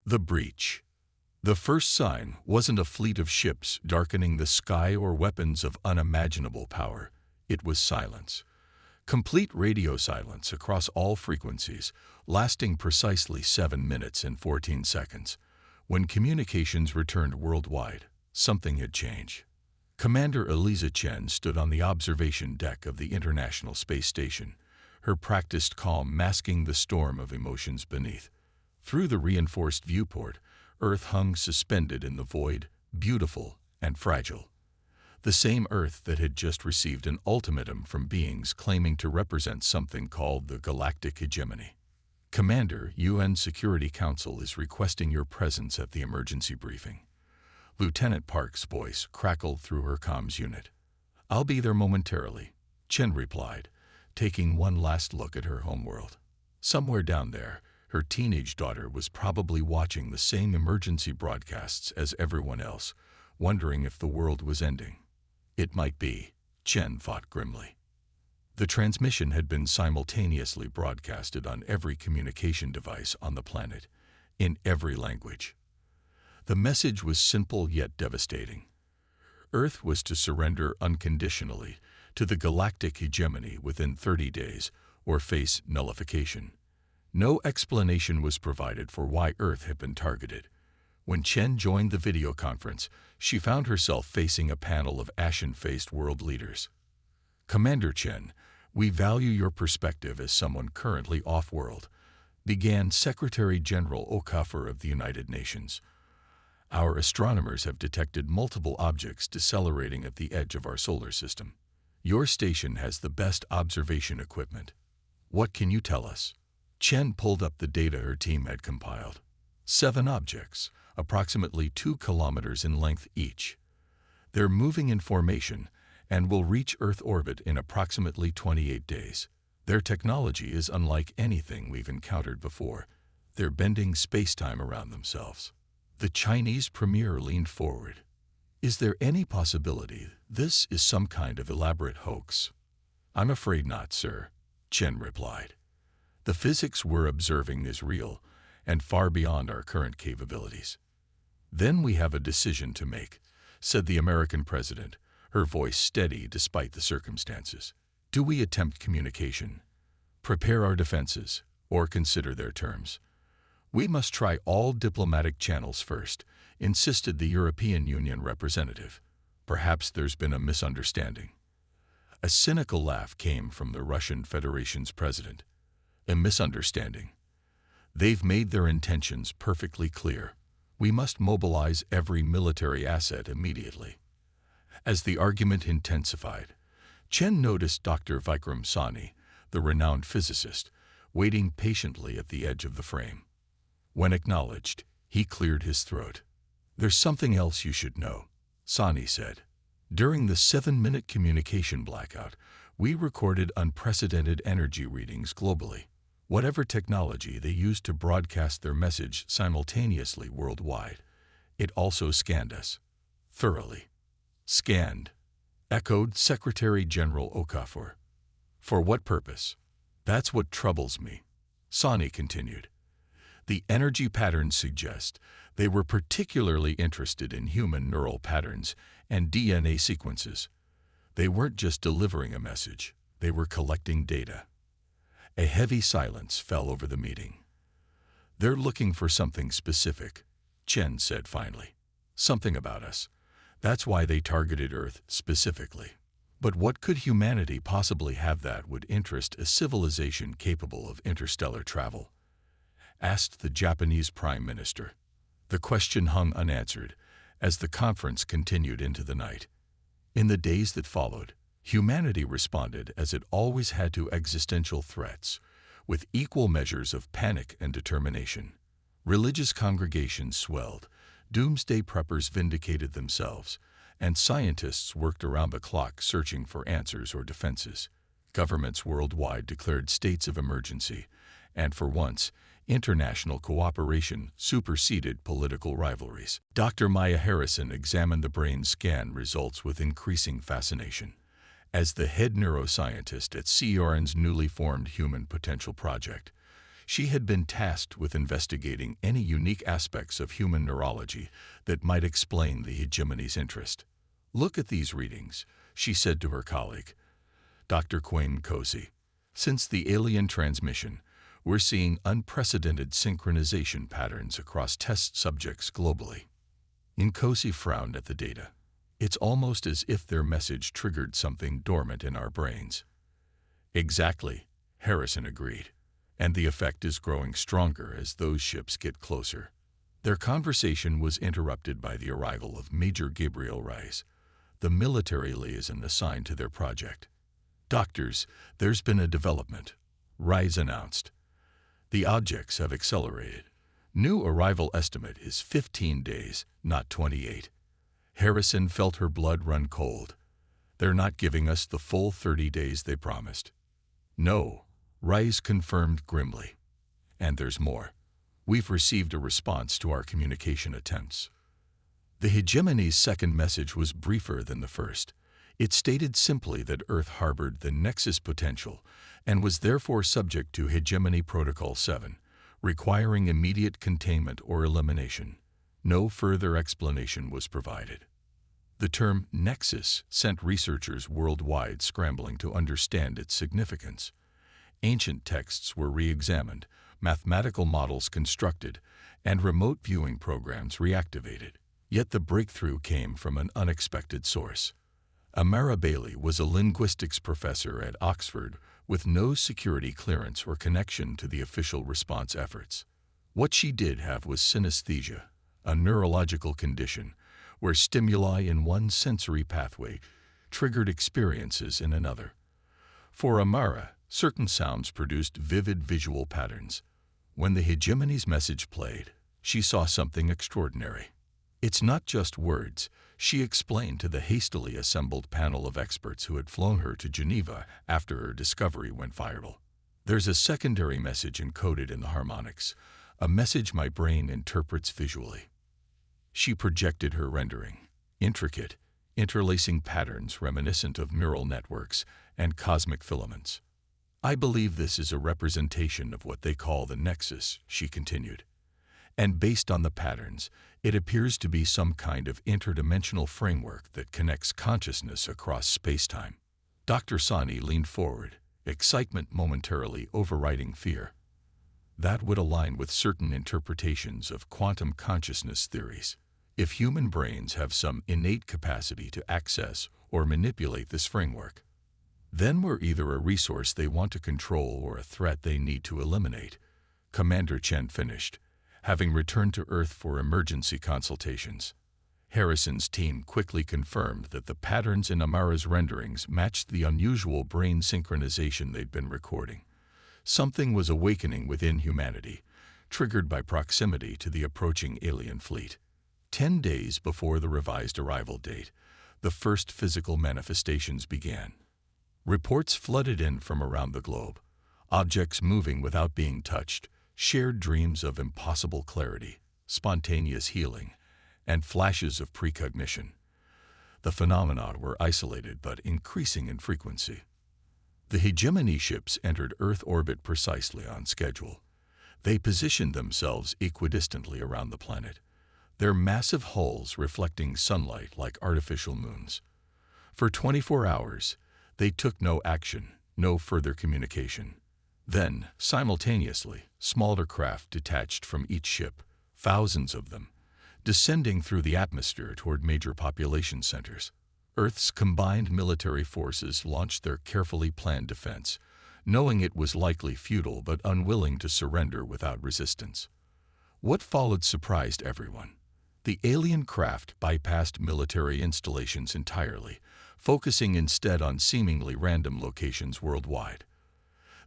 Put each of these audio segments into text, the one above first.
The breach. The first sign wasn't a fleet of ships darkening the sky or weapons of unimaginable power. It was silence. Complete radio silence across all frequencies, lasting precisely 7 minutes and 14 seconds. When communications returned worldwide, something had changed. Commander Eliza Chen stood on the observation deck of the International Space Station, her practiced calm masking the storm of emotions beneath. Through the reinforced viewport, Earth hung suspended in the void, beautiful and fragile. The same Earth that had just received an ultimatum from beings claiming to represent something called the Galactic Hegemony. Commander, UN Security Council is requesting your presence at the emergency briefing. Lieutenant Park's voice crackled through her comms unit. I'll be there momentarily, Chen replied, taking one last look at her homeworld. Somewhere down there, her teenage daughter was probably watching the same emergency broadcasts as everyone else, wondering if the world was ending. It might be, Chen thought grimly. The transmission had been simultaneously broadcasted on every communication device on the planet, in every language. The message was simple yet devastating. Earth was to surrender unconditionally to the galactic hegemony within 30 days or face nullification. No explanation was provided for why Earth had been targeted. When Chen joined the video conference, she found herself facing a panel of ashen-faced world leaders. Commander Chen, we value your perspective as someone currently off-world, began Secretary General Okafor of the United Nations. Our astronomers have detected multiple objects decelerating at the edge of our solar system. Your station has the best observation equipment. What can you tell us? Chen pulled up the data her team had compiled. 7 objects, approximately 2 kilometers in length each. They're moving in formation and will reach Earth orbit in approximately 28 days. Their technology is unlike anything we've encountered before. They're bending space-time around themselves. The Chinese premier leaned forward. Is there any possibility this is some kind of elaborate hoax? I'm afraid not, sir, Chen replied. The physics we're observing is real and far beyond our current capabilities. Then we have a decision to make, said the American president, her voice steady despite the circumstances. Do we attempt communication, prepare our defenses, or consider their terms? We must try all diplomatic channels first, insisted the European Union representative. Perhaps there's been a misunderstanding. A cynical laugh came from the Russian Federation's president. A misunderstanding. They've made their intentions perfectly clear. We must mobilize every military asset immediately. As the argument intensified, Chen noticed Dr. Vikram Sani, the renowned physicist, waiting patiently at the edge of the frame. When acknowledged, he cleared his throat. There's something else you should know, Sani said. During the 7-minute communication blackout, we recorded unprecedented energy readings globally. Whatever technology they used to broadcast their message simultaneously worldwide, it also scanned us. Thoroughly. Scanned, echoed Secretary General Okafor. For what purpose? That's what troubles me, Sani continued. The energy patterns suggest they were particularly interested in human neural patterns and DNA sequences. They weren't just delivering a message, they were collecting data. A heavy silence fell over the meeting. They're looking for something specific, Chen said finally. Something about us. That's why they targeted Earth specifically. But what could humanity possibly have that would interest a civilization capable of interstellar travel? Asked the Japanese Prime Minister. The question hung unanswered as the conference continued into the night. In the days that followed, humanity responded as it always had to existential threats, with equal measures of panic and determination. Religious congregations swelled, doomsday preppers vindicated themselves, and scientists worked around the clock searching for answers or defenses. Governments worldwide declared states of emergency, and for once, international cooperation superseded political rivalries. Dr. Maya Harrison examined the brain scan results with increasing fascination. As the head neuroscientist at CERN's newly formed Human Potential Project, She had been tasked with investigating any unique aspects of human neurology that might explain the hegemony's interest. "Look at these readings," she said to her colleague, Dr. Quayne Cozy. "Since the alien transmission, we're seeing unprecedented synchronization patterns across test subjects globally." Nkosi frowned at the data. "It's almost as if their message triggered something dormant in our brains." "Exactly," Harrison agreed. "And the effect is growing stronger as those ships get closer." Their conversation was interrupted by the arrival of Major Gabriel Rice, the military liaison assigned to their project. "Doctors, there's been a development," Rice announced. "The objects have accelerated. New arrival estimate is 15 days, not 28. Harrison felt her blood run cold. "They're not giving us the full 30 days they promised." "No," Rice confirmed grimly. "And there's more. We've received a response to our communication attempts." The hegemony's second message was briefer than the first. It stated simply that Earth harbored the Nexus potential and was therefore subject to Hegemony Protocol 7, requiring immediate containment or elimination. No further explanation was provided. The term Nexus sent researchers worldwide scrambling to understand its significance. Ancient texts were re-examined, mathematical models constructed, and remote viewing programs reactivated. Yet the breakthrough came from an unexpected source. Amara Bailey was a linguistics professor at Oxford with no security clearance or connection to the official response efforts. What she did have was synesthesia, a neurological condition where stimuli in one sensory pathway triggered experiences in another. For Amara, certain sounds produced vivid visual patterns. When the hegemony's message played, she saw something extraordinary. "It's not just words," she explained to the hastily assembled panel of experts who had flown her to Geneva after her discovery went viral. "There's a secondary message encoded in the harmonics, a message my brain interprets visually." She projected her rendering, intricate, interlacing patterns reminiscent of neural networks and cosmic filaments. "I believe this is a representation of what they call the Nexus," she continued. "And based on the patterns, it appears to be some kind of interdimensional framework that connects consciousness across space-time." Dr. Sani leaned forward, excitement momentarily overriding fear. "That would align with certain interpretations of quantum consciousness theories. If human brains have some innate capacity to access or manipulate this framework, then we're either a resource they want to control or a threat they need to eliminate," Commander Chen finished, having returned to Earth for emergency consultations. Harrison's team quickly confirmed that the patterns in Amara's renderings matched the unusual brain synchronization they'd been recording. Something was awakening within humanity, triggered by proximity to the approaching alien fleet. 10 days before the revised arrival date, the first physical manifestations began. Reports flooded in from around the globe, objects moving without being touched, shared dreams of impossible clarity, spontaneous healing, and flashes of precognition. The phenomena were isolated but increasing in frequency. The hegemony ships entered Earth orbit precisely on schedule. They positioned themselves equidistantly around the planet, their massive hulls reflecting sunlight like artificial moons. For 24 hours, they took no action, no further communication. Then, simultaneously, smaller craft detached from each ship, thousands of them, descending through the atmosphere toward major population centers. Earth's combined military forces launched their carefully planned defense, knowing it was likely futile but unwilling to surrender without resistance. What followed surprised everyone. The alien craft bypassed military installations entirely, focusing instead on seemingly random locations worldwide.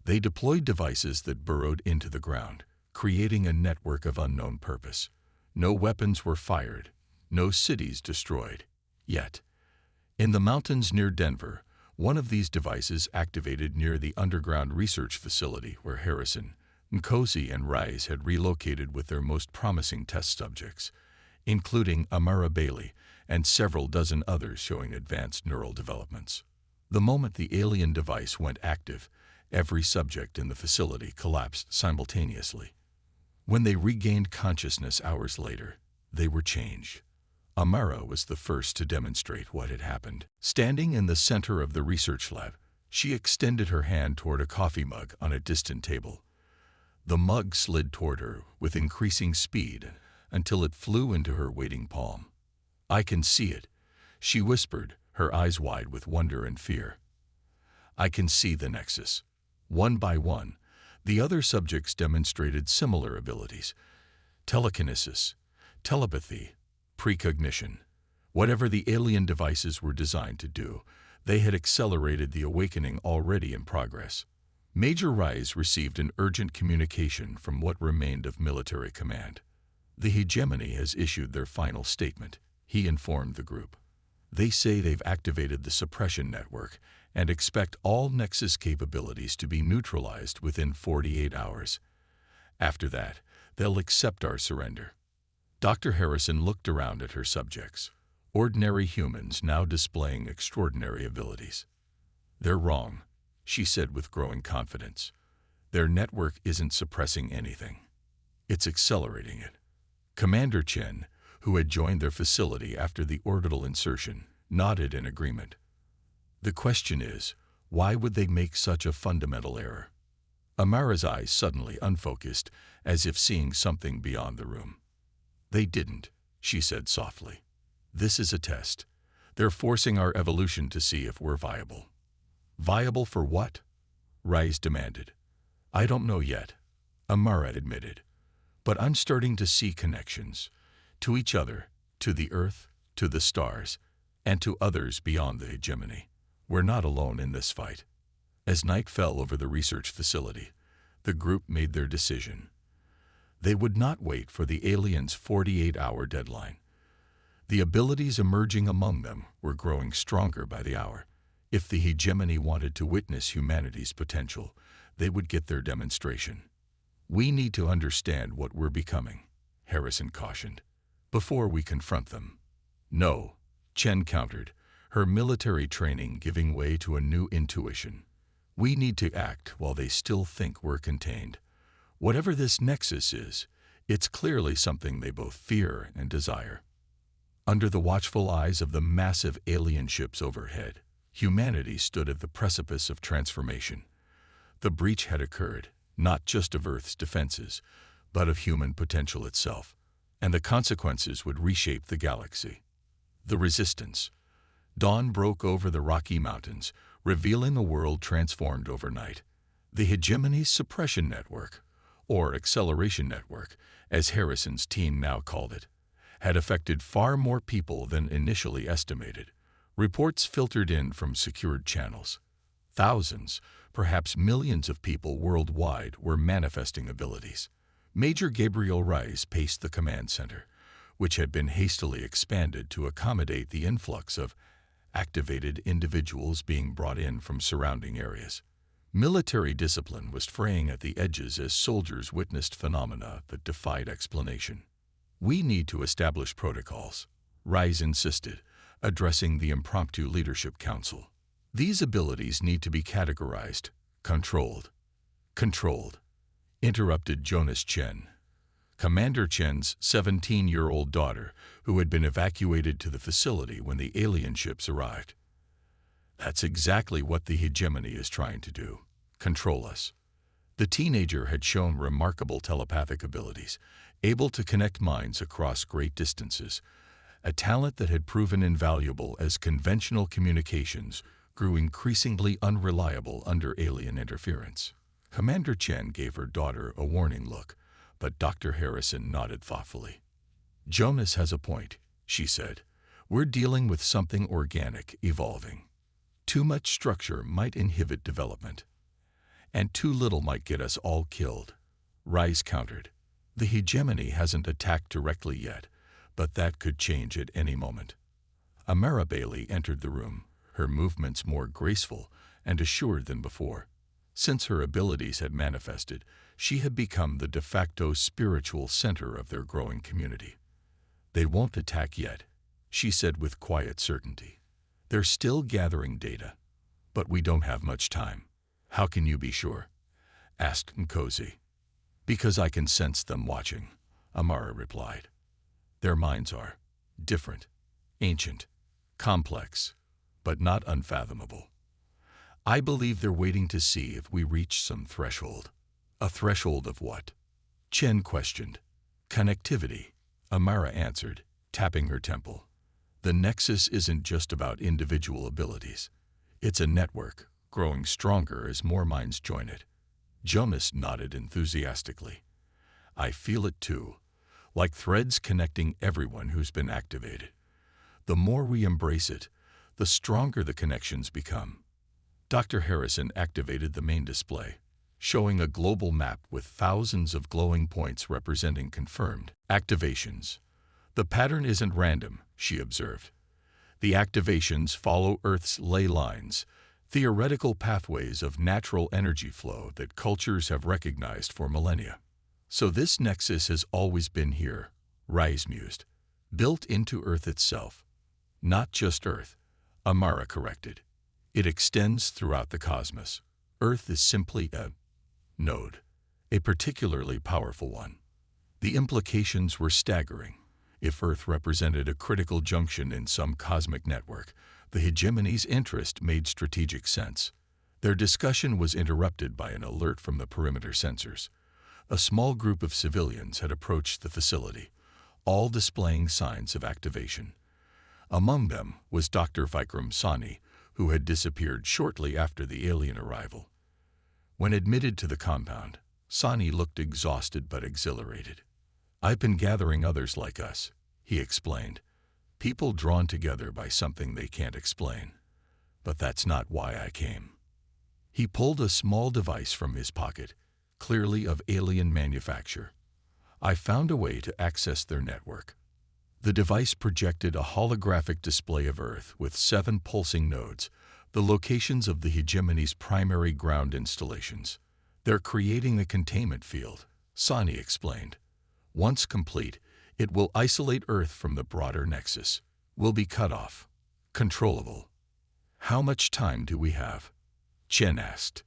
They deployed devices that burrowed into the ground, creating a network of unknown purpose. No weapons were fired, no cities destroyed. Yet, in the mountains near Denver, one of these devices activated near the underground research facility where Harrison, Nkosi, and Rice had relocated with their most promising test subjects, including Amara Bailey and several dozen others showing advanced neural developments. The moment the alien device went active, Every subject in the facility collapsed simultaneously. When they regained consciousness hours later, they were changed. Amara was the first to demonstrate what had happened. Standing in the center of the research lab, she extended her hand toward a coffee mug on a distant table. The mug slid toward her with increasing speed until it flew into her waiting palm. "I can see it," she whispered, her eyes wide with wonder and fear. "I can see the nexus." One by one, the other subjects demonstrated similar abilities: telekinesis, telepathy, precognition. Whatever the alien devices were designed to do, they had accelerated the awakening already in progress. Major Rise received an urgent communication from what remained of military command. "The hegemony has issued their final statement," he informed the group. "They say they've activated the suppression network and expect all Nexus capabilities to be neutralized within 48 hours. After that, they'll accept our surrender." Dr. Harrison looked around at her subjects, ordinary humans now displaying extraordinary abilities. "They're wrong," she said with growing confidence. "Their network isn't suppressing anything. It's accelerating it." Commander Chen, who had joined their facility after the orbital insertion, nodded in agreement. "The question is, why would they make such a fundamental error?" Amara's eyes suddenly unfocused, as if seeing something beyond the room. "They didn't," she said softly. "This is a test. They're forcing our evolution to see if we're viable." "Viable for what?" Rise demanded. "I don't know yet," Amara admitted. "But I'm starting to see connections. To each other, to the Earth, to the stars, and to others beyond the hegemony. We're not alone in this fight." As night fell over the research facility, the group made their decision. They would not wait for the aliens' 48-hour deadline. The abilities emerging among them were growing stronger by the hour. If the hegemony wanted to witness humanity's potential, they would get their demonstration. "We need to understand what we're becoming," Harrison cautioned, "before we confront them." "No," Chen countered, her military training giving way to a new intuition. "We need to act while they still think we're contained. Whatever this nexus is, it's clearly something they both fear and desire." Under the watchful eyes of the massive alien ships overhead, humanity stood at the precipice of transformation. The breach had occurred, not just of Earth's defenses, but of human potential itself, and the consequences would reshape the galaxy. The resistance. Dawn broke over the Rocky Mountains, revealing a world transformed overnight. The hegemony's suppression network, or acceleration network, as Harrison's team now called it, had affected far more people than initially estimated. Reports filtered in from secured channels. Thousands, perhaps millions of people worldwide were manifesting abilities. Major Gabriel Rice paced the command center, which had been hastily expanded to accommodate the influx of activated individuals being brought in from surrounding areas. Military discipline was fraying at the edges as soldiers witnessed phenomena that defied explanation. "We need to establish protocols," Rise insisted, addressing the impromptu leadership council. "These abilities need to be categorized, controlled." "Controlled," interrupted Jonas Chen, Commander Chen's 17-year-old daughter, who had been evacuated to the facility when the alien ships arrived. "That's exactly what the hegemony is trying to do, control us." The teenager had shown remarkable telepathic abilities, able to connect minds across great distances, a talent that had proven invaluable as conventional communications grew increasingly unreliable under alien interference. Commander Chen gave her daughter a warning look, but Dr. Harrison nodded thoughtfully. "Jonas has a point," she said. "We're dealing with something organic evolving. Too much structure might inhibit development, and too little might get us all killed." Rise countered. "The hegemony hasn't attacked directly yet, but that could change at any moment." Amara Bailey entered the room, her movements more graceful and assured than before. Since her abilities had manifested, she had become the de facto spiritual center of their growing community. "They won't attack yet," she said with quiet certainty. "They're still gathering data, but we don't have much time." "How can you be sure?" asked Nkosi. "Because I can sense them watching," Amara replied. "Their minds are different, ancient, complex, but not unfathomable. I believe they're waiting to see if we reach some threshold." "A threshold of what?" Chen questioned. "Connectivity," Amara answered, tapping her temple. "The Nexus isn't just about individual abilities. It's a network, growing stronger as more minds join it." Jonas nodded enthusiastically. "I feel it too, like threads connecting everyone who's been activated. The more we embrace it, the stronger the connections become." Dr. Harrison activated the main display, showing a global map with thousands of glowing points representing confirmed activations. "The pattern isn't random," she observed. "The activations follow Earth's ley lines, theoretical pathways of natural energy flow that cultures have recognized for millennia." "So this nexus has always been here," Rise mused, "built into Earth itself." "Not just Earth," Amara corrected. "It extends throughout the cosmos. Earth is simply a node, a particularly powerful one." The implications were staggering. If Earth represented a critical junction in some cosmic network, the hegemony's interest made strategic sense. Their discussion was interrupted by an alert from the perimeter sensors. A small group of civilians had approached the facility, all displaying signs of activation. Among them was Dr. Vikram Sani, who had disappeared shortly after the alien arrival. When admitted to the compound, Sani looked exhausted but exhilarated. "I've been gathering others like us," he explained. "People drawn together by something they can't explain. But that's not why I came." He pulled a small device from his pocket, clearly of alien manufacture. "I found a way to access their network." The device projected a holographic display of Earth with 7 pulsing nodes, the locations of the hegemony's primary ground installations. "They're creating the containment field," Sani explained. "Once complete, it will isolate Earth from the broader nexus. We'll be cut off, controllable." "How much time do we have?" Chen asked.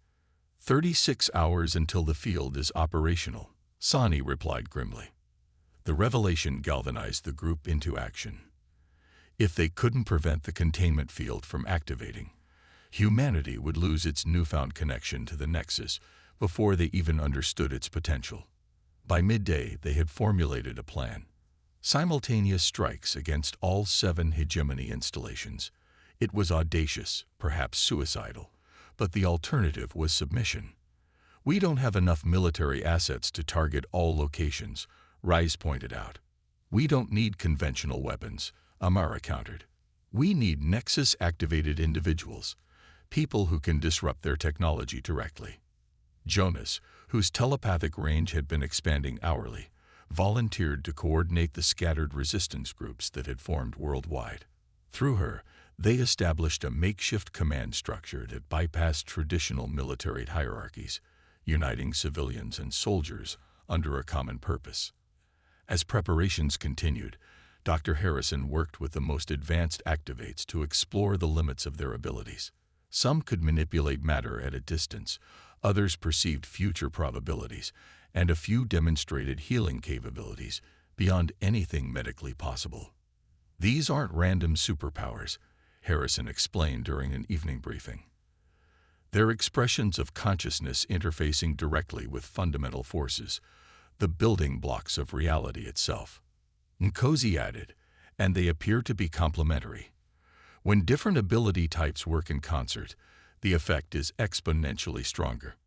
36 hours until the field is operational," Sani replied grimly. The revelation galvanized the group into action. If they couldn't prevent the containment field from activating, humanity would lose its newfound connection to the Nexus before they even understood its potential. By midday, they had formulated a plan. Simultaneous strikes against all 7 hegemony installations. It was audacious, perhaps suicidal, but the alternative was submission. "We don't have enough military assets to target all locations," Rise pointed out. "We don't need conventional weapons," Amara countered. "We need Nexus-activated individuals, people who can disrupt their technology directly." Jonas, whose telepathic range had been expanding hourly, volunteered to coordinate the scattered resistance groups that had formed worldwide. Through her, they established a makeshift command structure that bypassed traditional military hierarchies, uniting civilians and soldiers under a common purpose. As preparations continued, Dr. Harrison worked with the most advanced activates to explore the limits of their abilities. Some could manipulate matter at a distance, others perceived future probabilities, and a few demonstrated healing capabilities beyond anything medically possible. "These aren't random superpowers," Harrison explained during an evening briefing. "They're expressions of consciousness interfacing directly with fundamental forces, the building blocks of reality itself." Nkosi added, "And they appear to be complementary. When different ability types work in concert, the effect is exponentially stronger."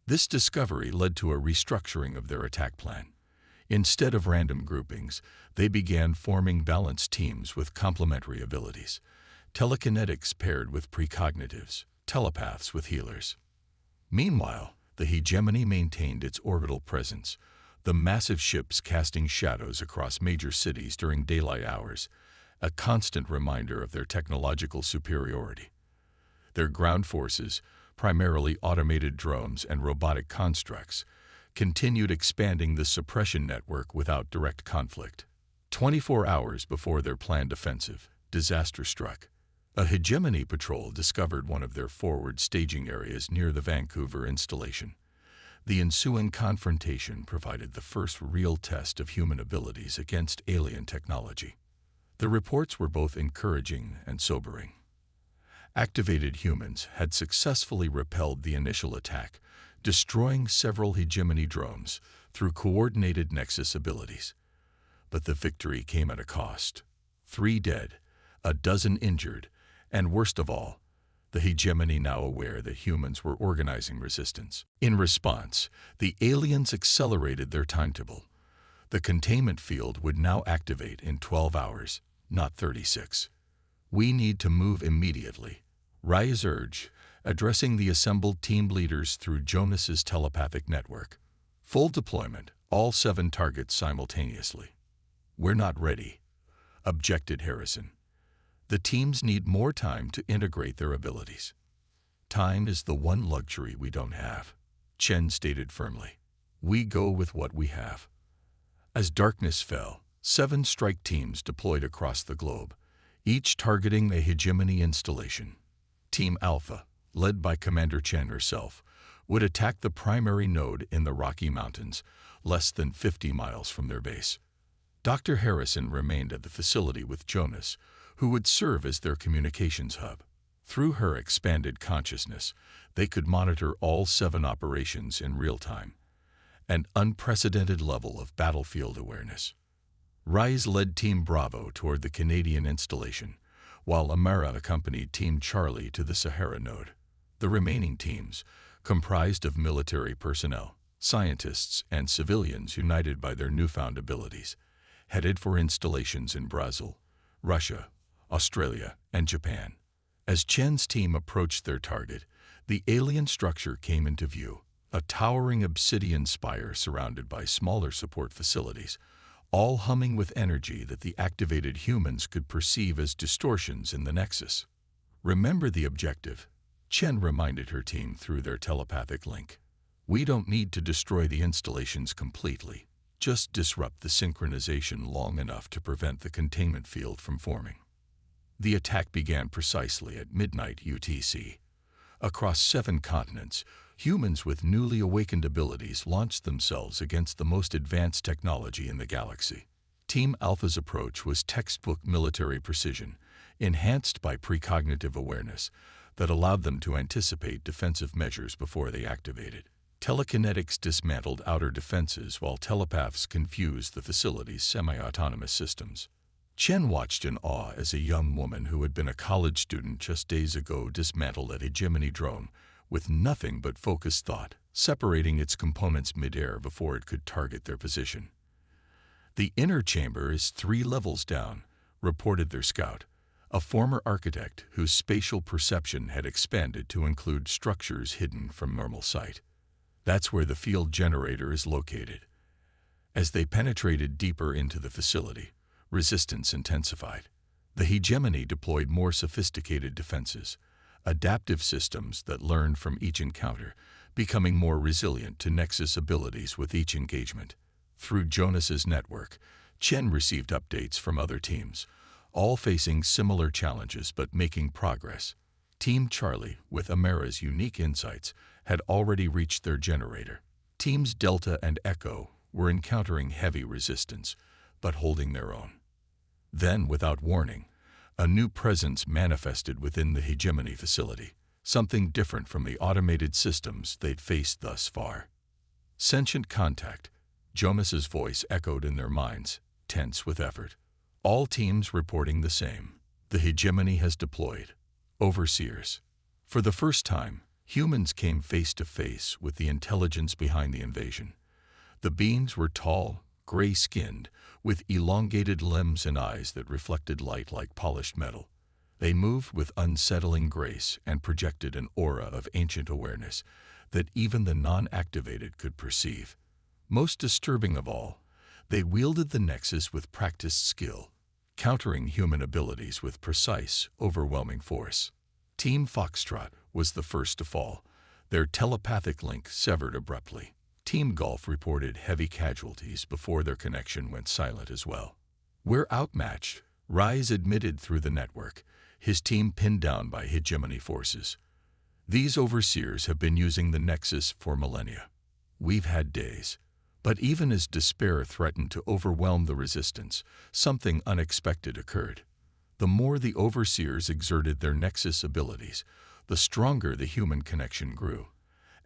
This discovery led to a restructuring of their attack plan. Instead of random groupings, they began forming balanced teams with complementary abilities. Telekinetics paired with precognitives, telepaths with healers. Meanwhile, the hegemony maintained its orbital presence, the massive ships casting shadows across major cities during daylight hours, a constant reminder of their technological superiority. Their ground forces, primarily automated drones and robotic constructs, continued expanding the suppression network without direct conflict. 24 hours before their planned offensive, disaster struck. A hegemony patrol discovered one of their forward staging areas near the Vancouver installation. The ensuing confrontation provided the first real test of human abilities against alien technology. The reports were both encouraging and sobering. Activated humans had successfully repelled the initial attack, destroying several hegemony drones through coordinated Nexus abilities. But the victory came at a cost. 3 dead, a dozen injured, and worst of all, the hegemony now aware that humans were organizing resistance. In response, the aliens accelerated their timetable. The containment field would now activate in 12 hours, not 36. "We need to move immediately," Rais urged, addressing the assembled team leaders through Jonas's telepathic network. "Full deployment, all 7 targets simultaneously." "We're not ready," objected Harrison. "The teams need more time to integrate their abilities." "Time is the one luxury we don't have," Chen stated firmly. "We go with what we have." As darkness fell, 7 strike teams deployed across the globe, each targeting a hegemony installation. Team Alpha, led by Commander Chen herself, would attack the primary node in the Rocky Mountains, less than 50 miles from their base. Dr. Harrison remained at the facility with Jonas, who would serve as their communications hub. Through her expanded consciousness, they could monitor all 7 operations in real time, an unprecedented level of battlefield awareness. Rais led Team Bravo toward the Canadian installation, while Amara accompanied Team Charlie to the Sahara node. The remaining teams, comprised of military personnel, scientists, and civilians united by their newfound abilities, headed for installations in Brazil, Russia, Australia, and Japan. As Chen's team approached their target, the alien structure came into view, a towering obsidian spire surrounded by smaller support facilities, all humming with energy that the activated humans could perceive as distortions in the Nexus. "Remember the objective," Chen reminded her team through their telepathic link. "We don't need to destroy the installations completely, just disrupt the synchronization long enough to prevent the containment field from forming." The attack began precisely at midnight UTC. Across 7 continents, humans with newly awakened abilities launched themselves against the most advanced technology in the galaxy. Team Alpha's approach was textbook military precision, enhanced by precognitive awareness that allowed them to anticipate defensive measures before they activated. Telekinetics dismantled outer defenses while telepaths confused the facility's semi-autonomous systems. Chen watched in awe as a young woman who had been a college student just days ago dismantled a hegemony drone with nothing but focused thought, separating its components mid-air before it could target their position. "The inner chamber is 3 levels down," reported their scout, a former architect whose spatial perception had expanded to include structures hidden from normal sight. "That's where the field generator is located." As they penetrated deeper into the facility, resistance intensified. The hegemony deployed more sophisticated defenses, adaptive systems that learned from each encounter, becoming more resilient to Nexus abilities with each engagement. Through Jonas's network, Chen received updates from other teams, all facing similar challenges but making progress. Team Charlie, with Amara's unique insights, had already reached their generator. Teams Delta and Echo were encountering heavy resistance, but holding their own. Then, without warning, a new presence manifested within the hegemony facility, something different from the automated systems they'd faced thus far. "Sentient contact," Jonas's voice echoed in their minds, tense with effort. All teams reporting the same. "The hegemony has deployed." Overseers. For the first time, humans came face to face with the intelligence behind the invasion. The beings were tall, gray-skinned, with elongated limbs and eyes that reflected light like polished metal. They moved with unsettling grace and projected an aura of ancient awareness that even the non-activated could perceive. Most disturbing of all, they wielded the Nexus with practiced skill, countering human abilities with precise, overwhelming force. Team Foxtrot was the first to fall, their telepathic link severed abruptly. Team Golf reported heavy casualties before their connection went silent as well. "We're outmatched," Rais admitted through the network, his team pinned down by hegemony forces. These overseers have been using the Nexus for millennia. We've had days. But even as despair threatened to overwhelm the resistance, something unexpected occurred. The more the overseers exerted their Nexus abilities, the stronger the human connection grew,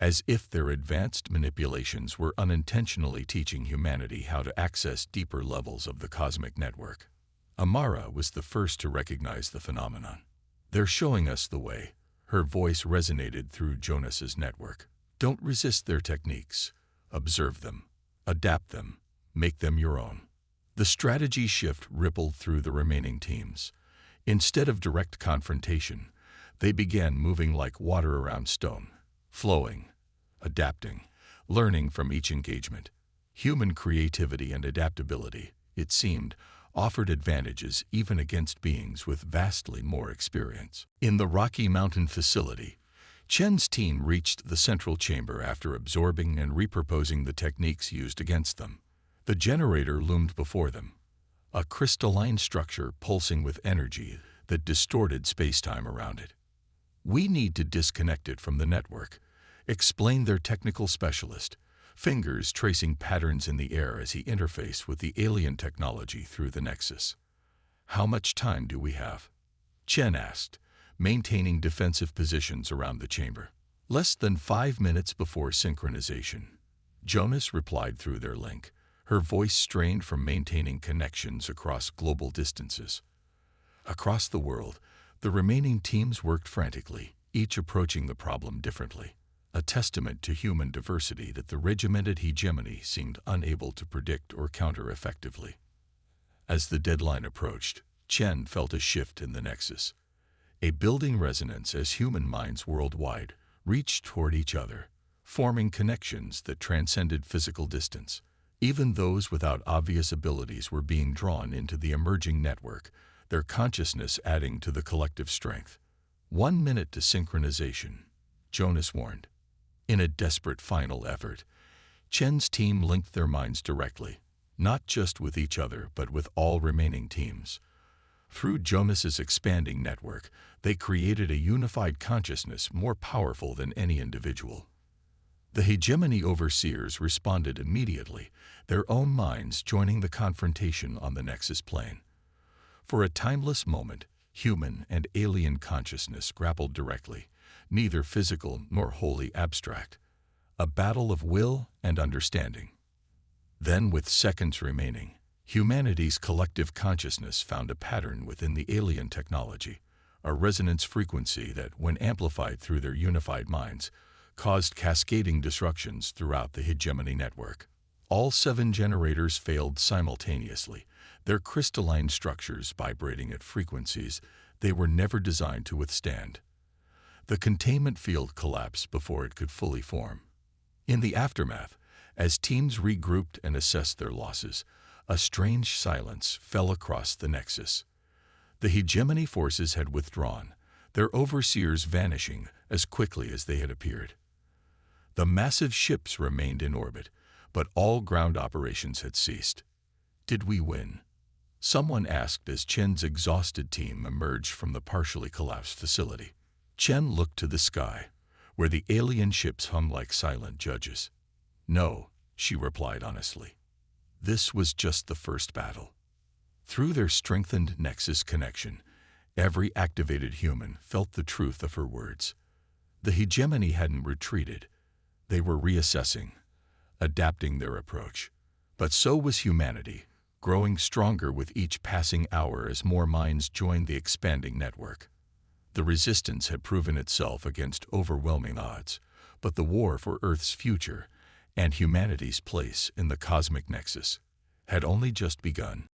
as if their advanced manipulations were unintentionally teaching humanity how to access deeper levels of the cosmic network. Amara was the first to recognize the phenomenon. "They're showing us the way," her voice resonated through Jonas's network. "Don't resist their techniques. Observe them. Adapt them. Make them your own." The strategy shift rippled through the remaining teams. Instead of direct confrontation, they began moving like water around stone, flowing, adapting, learning from each engagement. Human creativity and adaptability, it seemed, offered advantages even against beings with vastly more experience. In the Rocky Mountain facility, Chen's team reached the central chamber after absorbing and repurposing the techniques used against them. The generator loomed before them, a crystalline structure pulsing with energy that distorted spacetime around it. "We need to disconnect it from the network," explained their technical specialist, fingers tracing patterns in the air as he interfaced with the alien technology through the Nexus. "How much time do we have?" Chen asked, maintaining defensive positions around the chamber. "Less than 5 minutes before synchronization," Jonas replied through their link, her voice strained from maintaining connections across global distances. Across the world, the remaining teams worked frantically, each approaching the problem differently, a testament to human diversity that the regimented hegemony seemed unable to predict or counter effectively. As the deadline approached, Chen felt a shift in the Nexus, a building resonance as human minds worldwide reached toward each other, forming connections that transcended physical distance. Even those without obvious abilities were being drawn into the emerging network, their consciousness adding to the collective strength. 1 minute to synchronization, Jonas warned. In a desperate final effort, Chen's team linked their minds directly, not just with each other but with all remaining teams. Through Jonas's expanding network, they created a unified consciousness more powerful than any individual. The hegemony overseers responded immediately, their own minds joining the confrontation on the Nexus plane. For a timeless moment, human and alien consciousness grappled directly, neither physical nor wholly abstract. A battle of will and understanding. Then, with seconds remaining, humanity's collective consciousness found a pattern within the alien technology, a resonance frequency that, when amplified through their unified minds, caused cascading disruptions throughout the hegemony network. All 7 generators failed simultaneously, their crystalline structures vibrating at frequencies they were never designed to withstand. The containment field collapsed before it could fully form. In the aftermath, as teams regrouped and assessed their losses, a strange silence fell across the Nexus. The hegemony forces had withdrawn, their overseers vanishing as quickly as they had appeared. The massive ships remained in orbit, but all ground operations had ceased. "Did we win?" someone asked as Chen's exhausted team emerged from the partially collapsed facility. Chen looked to the sky, where the alien ships hung like silent judges. "No," she replied honestly. "This was just the first battle." Through their strengthened Nexus connection, every activated human felt the truth of her words. The hegemony hadn't retreated. They were reassessing, adapting their approach. But so was humanity, growing stronger with each passing hour as more minds joined the expanding network. The resistance had proven itself against overwhelming odds, but the war for Earth's future and humanity's place in the cosmic nexus had only just begun.